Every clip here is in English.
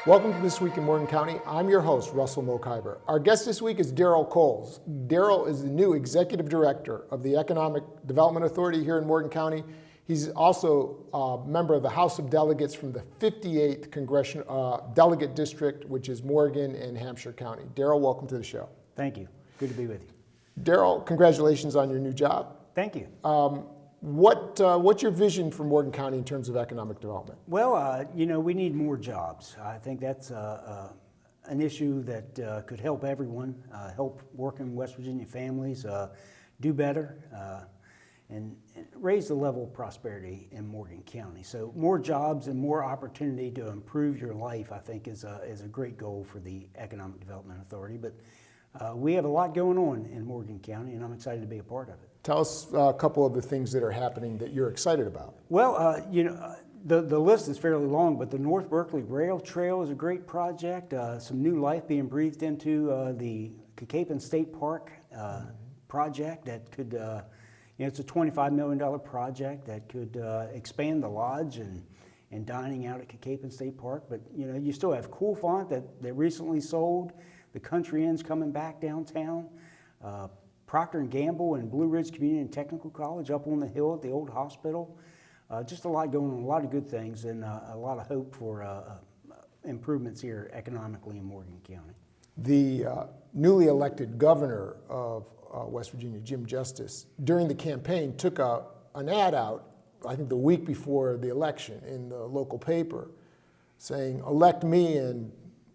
Welcome to This Week in Morgan County. I'm your host, Russell Mokhiber. Our guest this week is Daryl Cowles. Daryl is the new Executive Director of the Economic Development Authority here in Morgan County. He's also a member of the House of Delegates from the 58th Congressional Delegate District, which is Morgan and Hampshire County. Daryl, welcome to the show. Thank you. Good to be with you. Daryl, congratulations on your new job. Thank you. What's your vision for Morgan County in terms of economic development? Well, we need more jobs. I think that's an issue that could help everyone, help working West Virginia families do better and raise the level of prosperity in Morgan County. So more jobs and more opportunity to improve your life, I think, is a great goal for the Economic Development Authority. But we have a lot going on in Morgan County, and I'm excited to be a part of it. Tell us a couple of the things that are happening that you're excited about. Well, the list is fairly long, but the North Berkeley Rail Trail is a great project. Some new life being breathed into the Cacapon State Park project that could, it's a $25 million project that could expand the lodge and dining out at Cacapon State Park. But, you still have Cool Font that recently sold. The Country Inn's coming back downtown. Procter & Gamble and Blue Ridge Community and Technical College up on the hill at the old hospital. Just a lot going on, a lot of good things, and a lot of hope for improvements here economically in Morgan County. The newly elected governor of West Virginia, Jim Justice, during the campaign took an ad out, I think the week before the election, in the local paper, saying, "Elect me and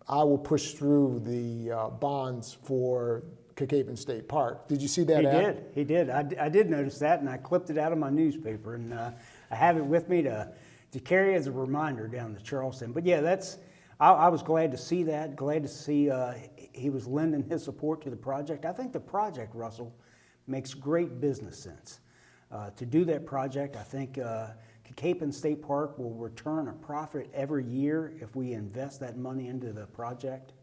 I will push through the bonds for Cacapon State Park." Did you see that ad? He did. I did notice that, and I clipped it out of my newspaper, and I have it with me to carry as a reminder down to Charleston. But yeah, I was glad to see that, glad to see he was lending his support to the project. I think the project, Russell, makes great business sense. To do that project, I think Cacapon State Park will return a profit every year if we invest that money into the project.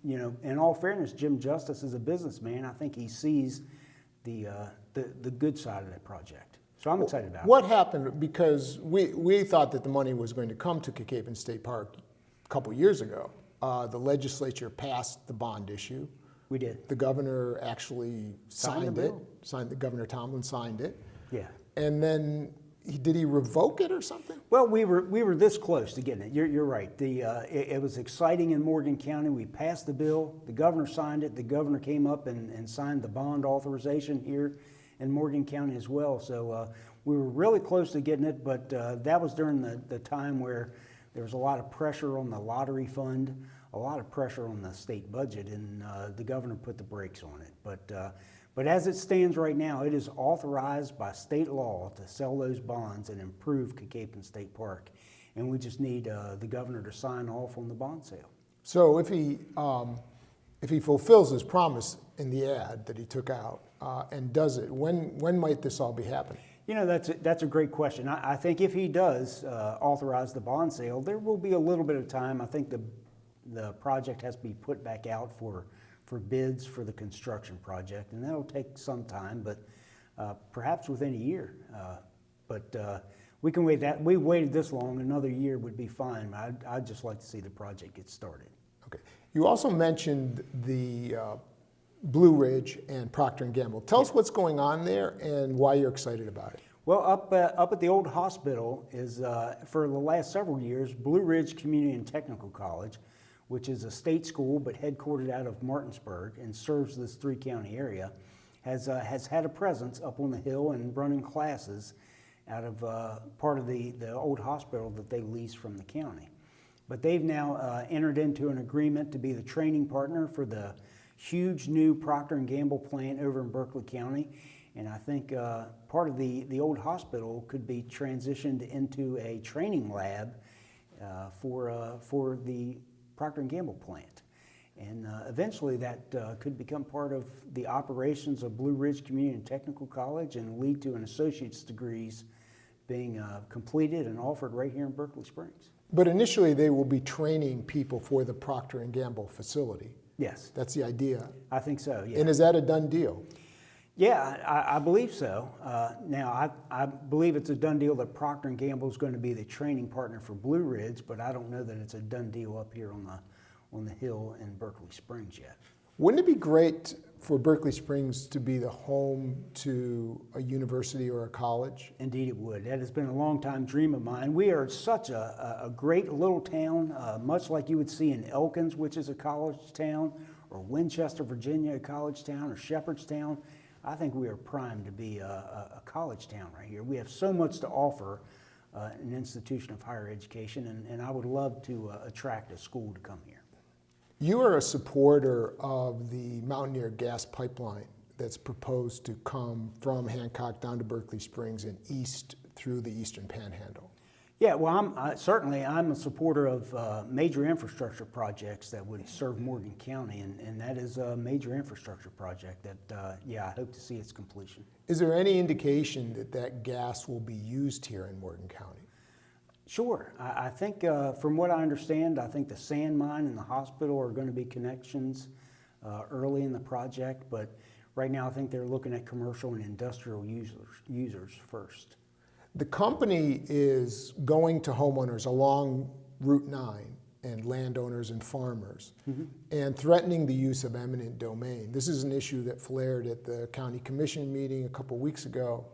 In all fairness, Jim Justice is a businessman. I think he sees the good side of that project. So I'm excited about it. What happened? Because we thought that the money was going to come to Cacapon State Park a couple years ago. The legislature passed the bond issue. We did. The governor actually signed it. Governor Tomlin signed it. Yeah. And then did he revoke it or something? Well, we were this close to getting it. You're right. It was exciting in Morgan County. We passed the bill. The governor signed it. The governor came up and signed the bond authorization here in Morgan County as well. So we were really close to getting it, but that was during the time where there was a lot of pressure on the lottery fund, a lot of pressure on the state budget, and the governor put the brakes on it. But as it stands right now, it is authorized by state law to sell those bonds and improve Cacapon State Park. And we just need the governor to sign off on the bond sale. So if he fulfills his promise in the ad that he took out and does it, when might this all be happening? That's a great question. I think if he does authorize the bond sale, there will be a little bit of time. I think the project has to be put back out for bids for the construction project, and that'll take some time, but perhaps within a year. But we can wait that. We waited this long, another year would be fine. I'd just like to see the project get started. Okay. You also mentioned the Blue Ridge and Procter & Gamble. Tell us what's going on there and why you're excited about it. Well, up at the old hospital is, for the last several years, Blue Ridge Community and Technical College, which is a state school but headquartered out of Martinsburg and serves this three-county area, has had a presence up on the hill and running classes out of part of the old hospital that they lease from the county. But they've now entered into an agreement to be the training partner for the huge new Procter & Gamble plant over in Berkeley County. And I think part of the old hospital could be transitioned into a training lab for the Procter & Gamble plant. And eventually that could become part of the operations of Blue Ridge Community and Technical College and lead to an associate's degrees being completed and offered right here in Berkeley Springs. But initially they will be training people for the Procter & Gamble facility. Yes. That's the idea. I think so, yeah. And is that a done deal? Yeah, I believe so. Now, I believe it's a done deal that Procter & Gamble is going to be the training partner for Blue Ridge, but I don't know that it's a done deal up here on the hill in Berkeley Springs yet. Wouldn't it be great for Berkeley Springs to be the home to a university or a college? Indeed it would. That has been a long-time dream of mine. We are such a great little town, much like you would see in Elkins, which is a college town, or Winchester, Virginia, a college town, or Shepherdstown. I think we are primed to be a college town right here. We have so much to offer an institution of higher education, and I would love to attract a school to come here. You are a supporter of the Mountaineer gas pipeline that's proposed to come from Hancock down to Berkeley Springs and east through the Eastern Panhandle. Yeah, well, I'm a supporter of major infrastructure projects that would serve Morgan County, and that is a major infrastructure project that, I hope to see its completion. Is there any indication that that gas will be used here in Morgan County? Sure. I think, from what I understand, I think the sand mine and the hospital are going to be connections early in the project, but right now I think they're looking at commercial and industrial users first. The company is going to homeowners along Route 9 and landowners and farmers and threatening the use of eminent domain. This is an issue that flared at the county commission meeting a couple weeks ago.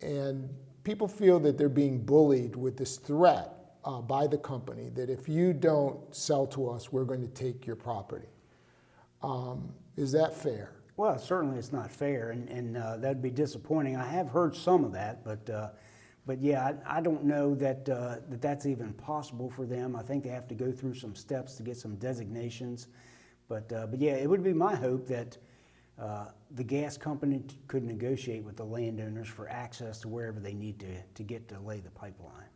And people feel that they're being bullied with this threat by the company that if you don't sell to us, we're going to take your property. Is that fair? Well, certainly it's not fair, and that'd be disappointing. I have heard some of that, but yeah, I don't know that that's even possible for them. I think they have to go through some steps to get some designations, but yeah, it would be my hope that the gas company could negotiate with the landowners for access to wherever they need to get to lay the pipeline.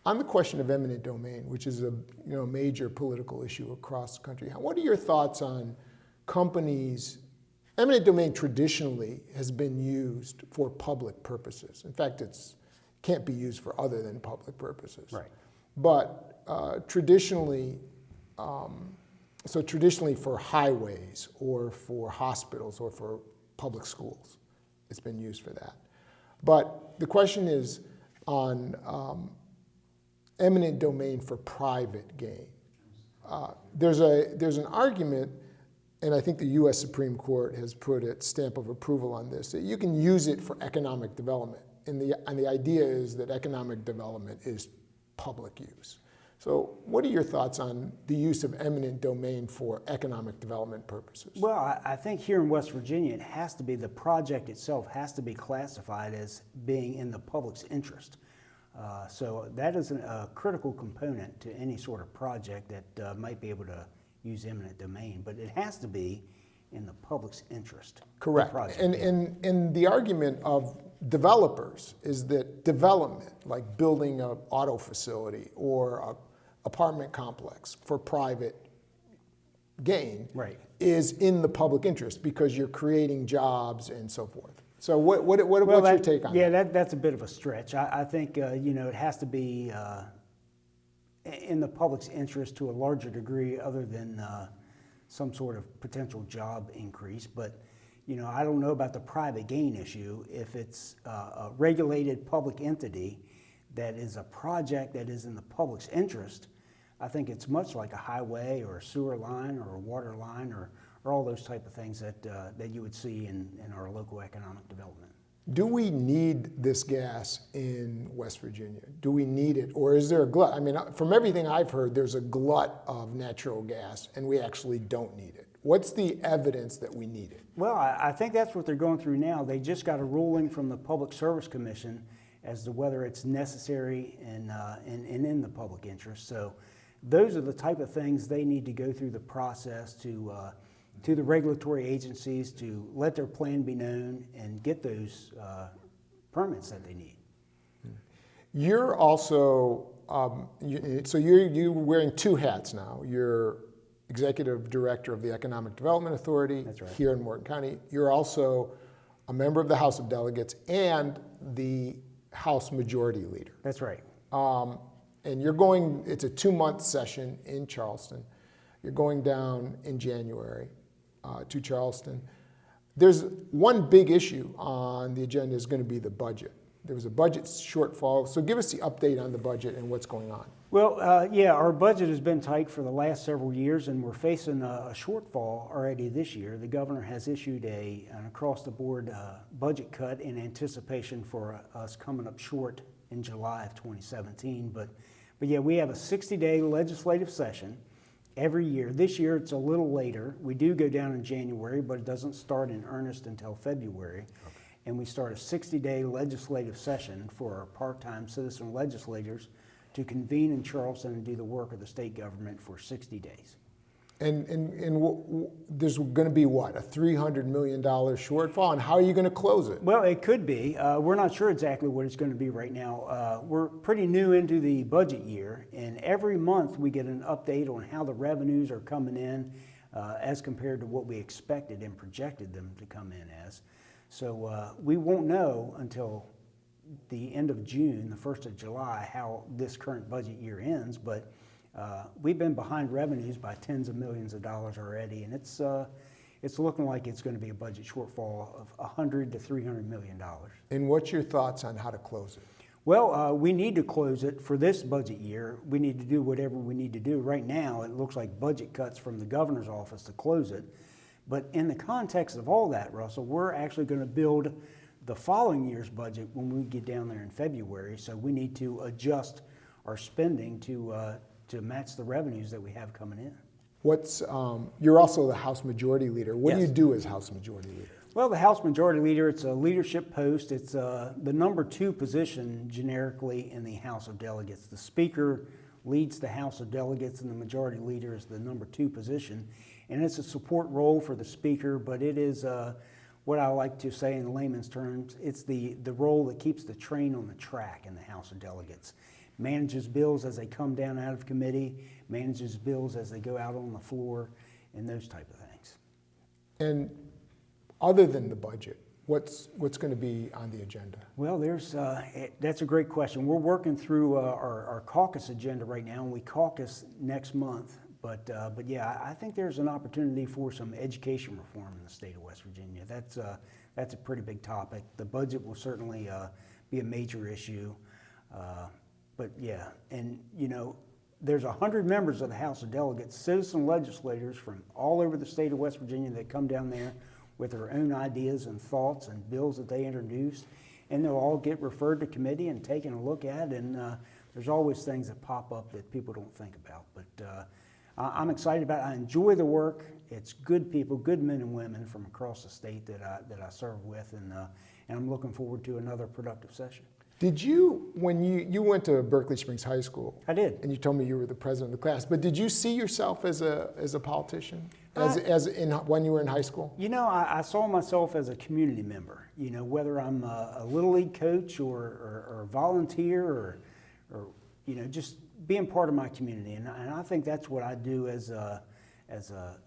On the question of eminent domain, which is a major political issue across the country, what are your thoughts on companies? Eminent domain traditionally has been used for public purposes. In fact, it can't be used for other than public purposes. Right. But traditionally for highways or for hospitals or for public schools, it's been used for that. But the question is on eminent domain for private gain. There's an argument, and I think the U.S. Supreme Court has put its stamp of approval on this, that you can use it for economic development. And the idea is that economic development is public use. So what are your thoughts on the use of eminent domain for economic development purposes? Well, I think here in West Virginia, the project itself has to be classified as being in the public's interest. So that is a critical component to any sort of project that might be able to use eminent domain, but it has to be in the public's interest. Correct. And the argument of developers is that development, like building an auto facility or an apartment complex for private gain, right, is in the public interest because you're creating jobs and so forth. So what's your take on that? Yeah, that's a bit of a stretch. I think it has to be in the public's interest to a larger degree other than some sort of potential job increase. But, I don't know about the private gain issue. If it's a regulated public entity that is a project that is in the public's interest, I think it's much like a highway or a sewer line or a water line or all those type of things that you would see in our local economic development. Do we need this gas in West Virginia? Do we need it? Or is there a glut? I mean, from everything I've heard, there's a glut of natural gas and we actually don't need it. What's the evidence that we need it? Well, I think that's what they're going through now. They just got a ruling from the Public Service Commission as to whether it's necessary and in the public interest. So those are the type of things they need to go through the process to the regulatory agencies to let their plan be known and get those permits that they need. You're also, you're wearing two hats now. You're Executive Director of the Economic Development Authority. That's right. Here in Morgan County. You're also a member of the House of Delegates and the House Majority Leader. That's right. And it's a 2-month session in Charleston. You're going down in January to Charleston. There's one big issue on the agenda is going to be the budget. There was a budget shortfall, so give us the update on the budget and what's going on. Well, yeah, our budget has been tight for the last several years, and we're facing a shortfall already this year. The governor has issued an across-the-board budget cut in anticipation for us coming up short in July of 2017. But yeah, we have a 60-day legislative session every year. This year it's a little later. We do go down in January, but it doesn't start in earnest until February. Okay. And we start a 60-day legislative session for our part-time citizen legislators to convene in Charleston and do the work of the state government for 60 days. And there's going to be what, a $300 million shortfall, and how are you going to close it? Well, it could be. We're not sure exactly what it's going to be right now. We're pretty new into the budget year, and every month we get an update on how the revenues are coming in as compared to what we expected and projected them to come in as. So we won't know until the end of June, the 1st of July, how this current budget year ends, but we've been behind revenues by tens of millions of dollars already, and it's looking like it's going to be a budget shortfall of $100 to $300 million. And what's your thoughts on how to close it? Well, we need to close it for this budget year. We need to do whatever we need to do. Right now, it looks like budget cuts from the governor's office to close it. But in the context of all that, Russell, we're actually going to build the following year's budget when we get down there in February. So we need to adjust our spending to match the revenues that we have coming in. You're also the House Majority Leader. What do Yes. you do as House Majority Leader? Well, the House Majority Leader, it's a leadership post. It's the number 2 position generically in the House of Delegates. The Speaker leads the House of Delegates, and the Majority Leader is the number 2 position. And it's a support role for the Speaker, but it is what I like to say in layman's terms, it's the role that keeps the train on the track in the House of Delegates. Manages bills as they come down out of committee, manages bills as they go out on the floor, and those type of things. And other than the budget, what's going to be on the agenda? Well, that's a great question. We're working through our caucus agenda right now, and we caucus next month. But yeah, I think there's an opportunity for some education reform in the state of West Virginia. That's a pretty big topic. The budget will certainly be a major issue. But yeah, and you know, there's 100 members of the House of Delegates, citizen legislators from all over the state of West Virginia that come down there with their own ideas and thoughts and bills that they introduce, and they'll all get referred to committee and taken a look at, and there's always things that pop up that people don't think about. But I'm excited about it. I enjoy the work. It's good people, good men and women from across the state that I serve with, and I'm looking forward to another productive session. Did you, when you went to Berkeley Springs High School? I did. And you told me you were the president of the class, but did you see yourself as a politician, when you were in high school? You know, I saw myself as a community member. You know, whether I'm a Little League coach or a volunteer or you know, just being part of my community. And I think that's what I do as a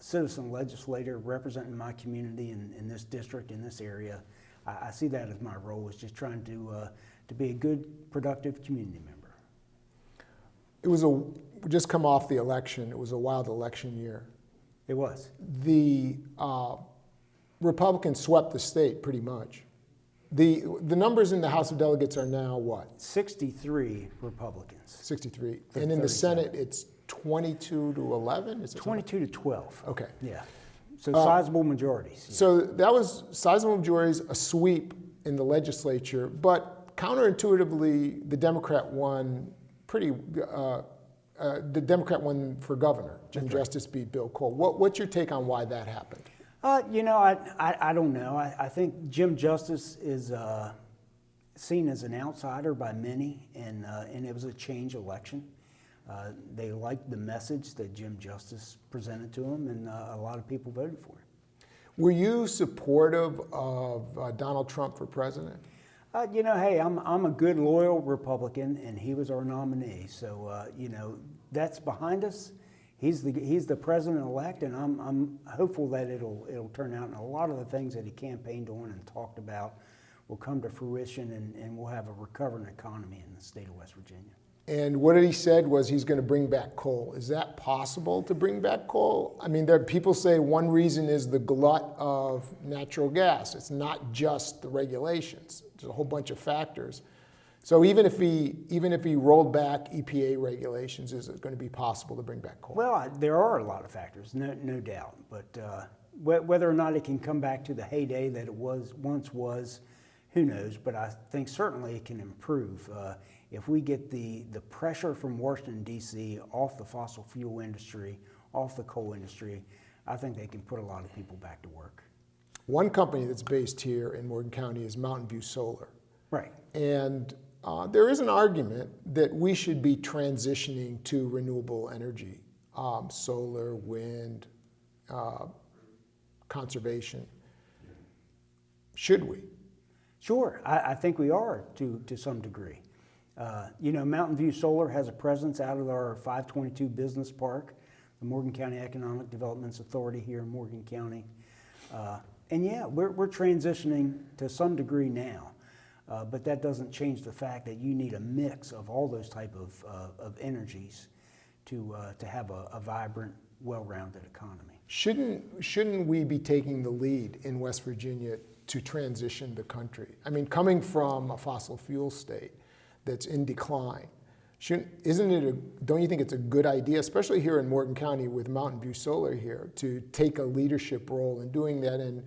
citizen legislator representing my community in this district, in this area. I see that as my role, is just trying to be a good, productive community member. It was just come off the election. It was a wild election year. It was. The Republicans swept the state pretty much. The numbers in the House of Delegates are now what? 63 Republicans. 63. And in the Senate, it's 22 to 11? Is it 22 to 12. Okay. Yeah. So sizable majorities. Yeah. So that was sizable majorities, a sweep in the legislature, but counterintuitively, the Democrat won the Democrat won for governor. Jim Justice beat Bill Cole. What's your take on why that happened? You know, I don't know. I think Jim Justice is seen as an outsider by many, and it was a change election. They liked the message that Jim Justice presented to them, and a lot of people voted for him. Were you supportive of Donald Trump for president? You know, hey, I'm a good, loyal Republican, and he was our nominee. So, you know, that's behind us. He's the president-elect, and I'm hopeful that it'll turn out, and a lot of the things that he campaigned on and talked about will come to fruition, and we'll have a recovering economy in the state of West Virginia. And what he said was he's going to bring back coal. Is that possible to bring back coal? I mean, people say one reason is the glut of natural gas. It's not just the regulations. There's a whole bunch of factors. So even if he rolled back EPA regulations, is it going to be possible to bring back coal? Well, there are a lot of factors, no doubt. But whether or not it can come back to the heyday that it once was, who knows? But I think certainly it can improve. If we get the pressure from Washington, D.C. off the fossil fuel industry, off the coal industry, I think they can put a lot of people back to work. One company that's based here in Morgan County is Mountain View Solar. Right. And there is an argument that we should be transitioning to renewable energy, solar, wind, conservation. Should we? Sure, I think we are to some degree. Mountain View Solar has a presence out of our 522 Business Park, the Morgan County Economic Development Authority here in Morgan County. And yeah, we're transitioning to some degree now, but that doesn't change the fact that you need a mix of all those type of energies to have a vibrant, well-rounded economy. Shouldn't we be taking the lead in West Virginia to transition the country? I mean, coming from a fossil fuel state that's in decline, don't you think it's a good idea, especially here in Morgan County with Mountain View Solar here, to take a leadership role in doing that? And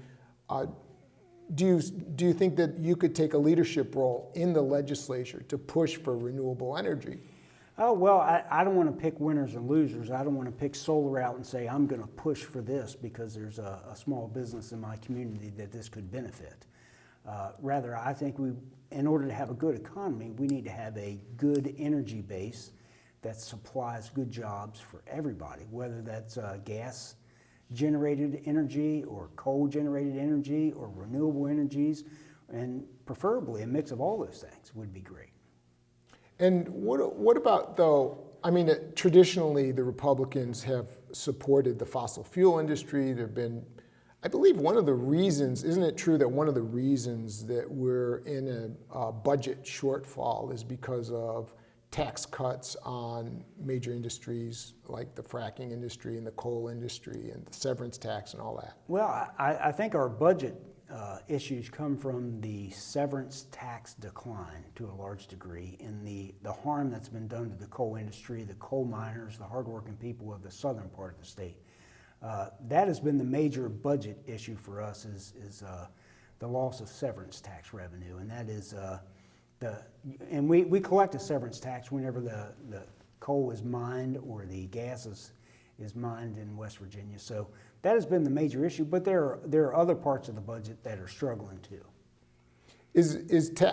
do you think that you could take a leadership role in the legislature to push for renewable energy? Oh, well, I don't want to pick winners and losers. I don't want to pick solar out and say, I'm going to push for this because there's a small business in my community that this could benefit. Rather, I think in order to have a good economy, we need to have a good energy base that supplies good jobs for everybody, whether that's gas-generated energy or coal-generated energy or renewable energies, and preferably a mix of all those things would be great. And what about, though, I mean, traditionally the Republicans have supported the fossil fuel industry. There have been, I believe one of the reasons, isn't it true that one of the reasons that we're in a budget shortfall is because of tax cuts on major industries like the fracking industry and the coal industry and the severance tax and all that? Well, I think our budget issues come from the severance tax decline to a large degree and the harm that's been done to the coal industry, the coal miners, the hardworking people of the southern part of the state. That has been the major budget issue for us is the loss of severance tax revenue, and that is and we collect a severance tax whenever the coal is mined or the gas is mined in West Virginia. So that has been the major issue, but there are other parts of the budget that are struggling too.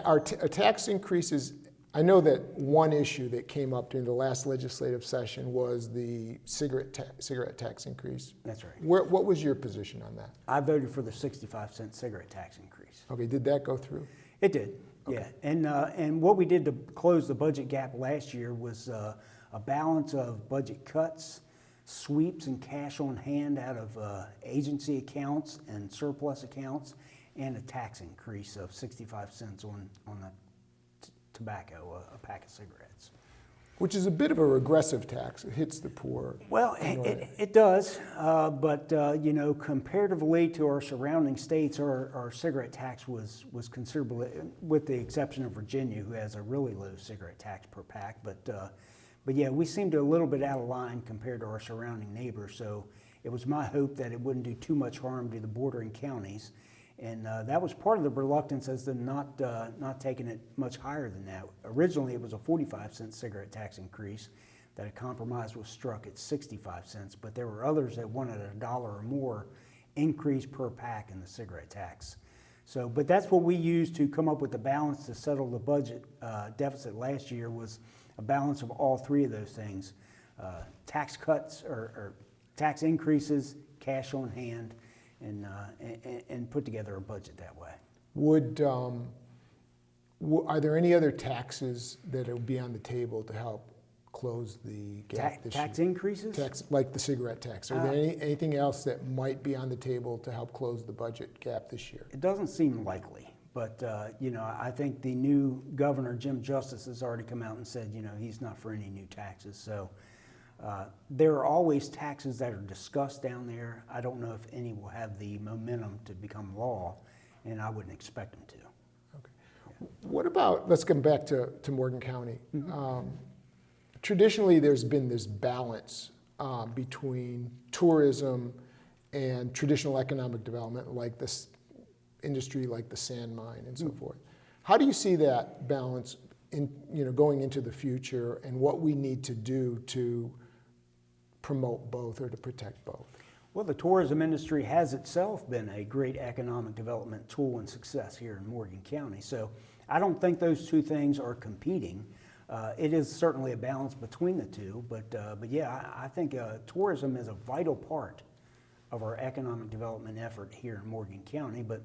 Are tax increases? I know that one issue that came up during the last legislative session was the cigarette tax increase. That's right. What was your position on that? I voted for the 65-cent cigarette tax increase. Okay, did that go through? It did, okay. Yeah. And what we did to close the budget gap last year was a balance of budget cuts, sweeps and cash on hand out of agency accounts and surplus accounts, and a tax increase of 65 cents on tobacco, a pack of cigarettes. Which is a bit of a regressive tax. It hits the poor. Well, it does, but comparatively to our surrounding states, our cigarette tax was considerably, with the exception of Virginia, who has a really low cigarette tax per pack. But yeah, we seemed a little bit out of line compared to our surrounding neighbors. So it was my hope that it wouldn't do too much harm to the bordering counties. And that was part of the reluctance as to not taking it much higher than that. Originally, it was a 45-cent cigarette tax increase. That a compromise was struck at 65 cents, but there were others that wanted $1 or more increase per pack in the cigarette tax. So, but that's what we used to come up with the balance to settle the budget deficit last year, was a balance of all three of those things: tax cuts or tax increases, cash on hand, and put together a budget that way. Are there any other taxes that will be on the table to help close the gap this year? Tax increases? Like the cigarette tax. Are there anything else that might be on the table to help close the budget gap this year? It doesn't seem likely, But, I think the new governor, Jim Justice, has already come out and said, he's not for any new taxes. So there are always taxes that are discussed down there. I don't know if any will have the momentum to become law, and I wouldn't expect them to. Okay. What about, let's come back to Morgan County. Traditionally, there's been this balance between tourism and traditional economic development, like this industry, like the sand mine and so forth. How do you see that balance going into the future, and what we need to do to promote both or to protect both? Well, the tourism industry has itself been a great economic development tool and success here in Morgan County. So I don't think those two things are competing. It is certainly a balance between the two, but yeah, I think tourism is a vital part of our economic development effort here in Morgan County. But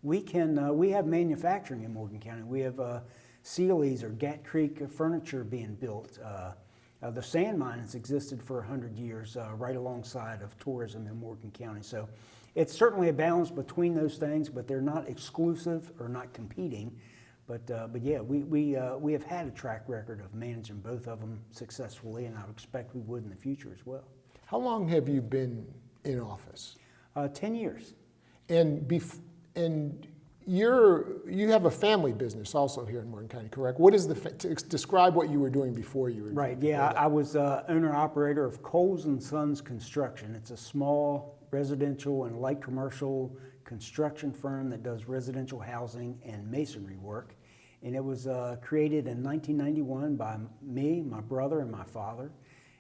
we have manufacturing in Morgan County. We have Sealy's or Gat Creek furniture being built. The sand mine has existed for 100 years right alongside of tourism in Morgan County. So it's certainly a balance between those things, but they're not exclusive or not competing. But yeah, we have had a track record of managing both of them successfully, and I would expect we would in the future as well. How long have you been in office? 10 years. And you have a family business also here in Morgan County, correct? What is describe what you were doing before you were right? Yeah, I was owner operator of Cowles and Sons Construction. It's a small residential and light commercial construction firm that does residential housing and masonry work. And it was created in 1991 by me, my brother, and my father.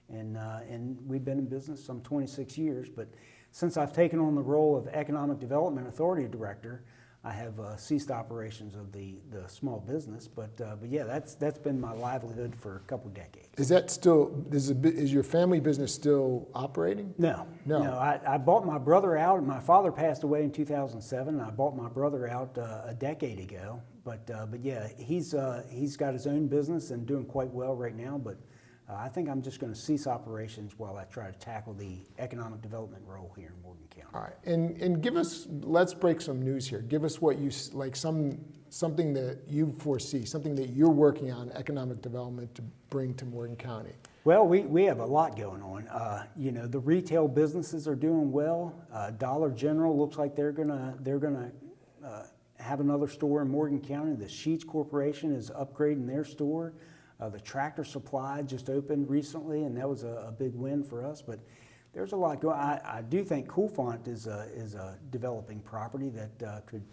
And we've been in business some 26 years. But since I've taken on the role of Economic Development Authority Director, I have ceased operations of the small business. But yeah, that's been my livelihood for a couple decades. Is that still, is your family business still operating? No. I bought my brother out. My father passed away in 2007. I bought my brother out a decade ago. But yeah, he's got his own business and doing quite well right now. But I think I'm just going to cease operations while I try to tackle the economic development role here in Morgan County. All right, and give us, let's break some news here. Give us what you, like something that you foresee, something that you're working on, economic development, to bring to Morgan County. Well, we have a lot going on. The retail businesses are doing well. Dollar General looks like they're gonna have another store in Morgan County. The Sheets Corporation is upgrading their store. The Tractor Supply just opened recently, and that was a big win for us. But there's a lot going on. I do think Coolfont is a developing property that could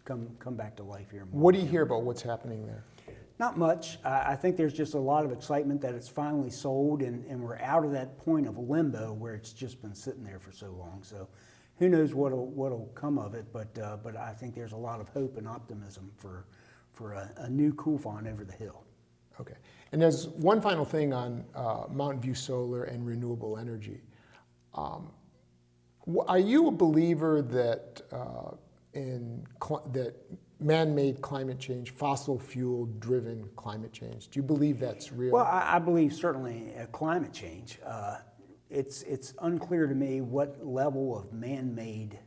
come back to life here. What do you hear about what's happening there? Not much. I think there's just a lot of excitement that it's finally sold, and we're out of that point of limbo where it's just been sitting there for so long. So who knows what'll come of it, but I think there's a lot of hope and optimism for a new Coolfont over the hill. Okay, and there's one final thing on Mountain View Solar and renewable energy. Are you a believer that that man-made climate change, fossil fuel-driven climate change, do you believe that's real? Well, I believe certainly climate change. It's unclear to me what level of man-made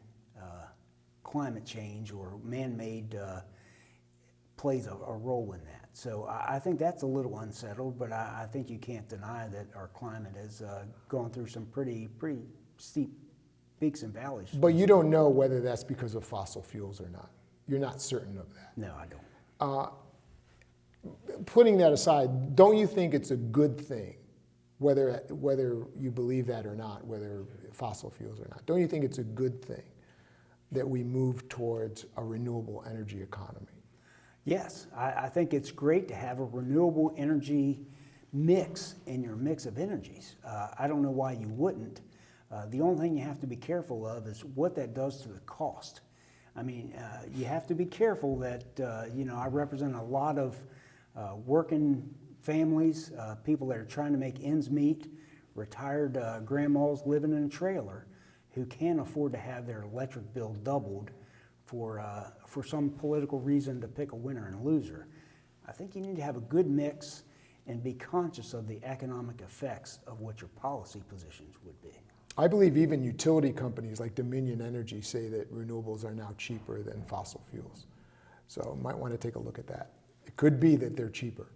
climate change or man-made plays a role in that. So I think that's a little unsettled, but I think you can't deny that our climate has gone through some pretty steep peaks and valleys. But you don't know whether that's because of fossil fuels or not. You're not certain of that. No, I don't. Putting that aside, don't you think it's a good thing, whether you believe that or not, whether fossil fuels or not? Don't you think it's a good thing that we move towards a renewable energy economy? Yes, I think it's great to have a renewable energy mix in your mix of energies. I don't know why you wouldn't. The only thing you have to be careful of is what that does to the cost. I mean, you have to be careful that, I represent a lot of working families, people that are trying to make ends meet, retired grandmas living in a trailer who can't afford to have their electric bill doubled for some political reason to pick a winner and a loser. I think you need to have a good mix and be conscious of the economic effects of what your policy positions would be. I believe even utility companies like Dominion Energy say that renewables are now cheaper than fossil fuels. So might want to take a look at that. It could be that they're cheaper.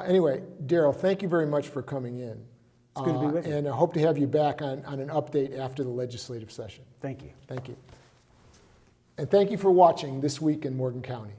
Anyway, Daryl, thank you very much for coming in. It's good to be with you. And I hope to have you back on an update after the legislative session. Thank you. Thank you. And thank you for watching This Week in Morgan County.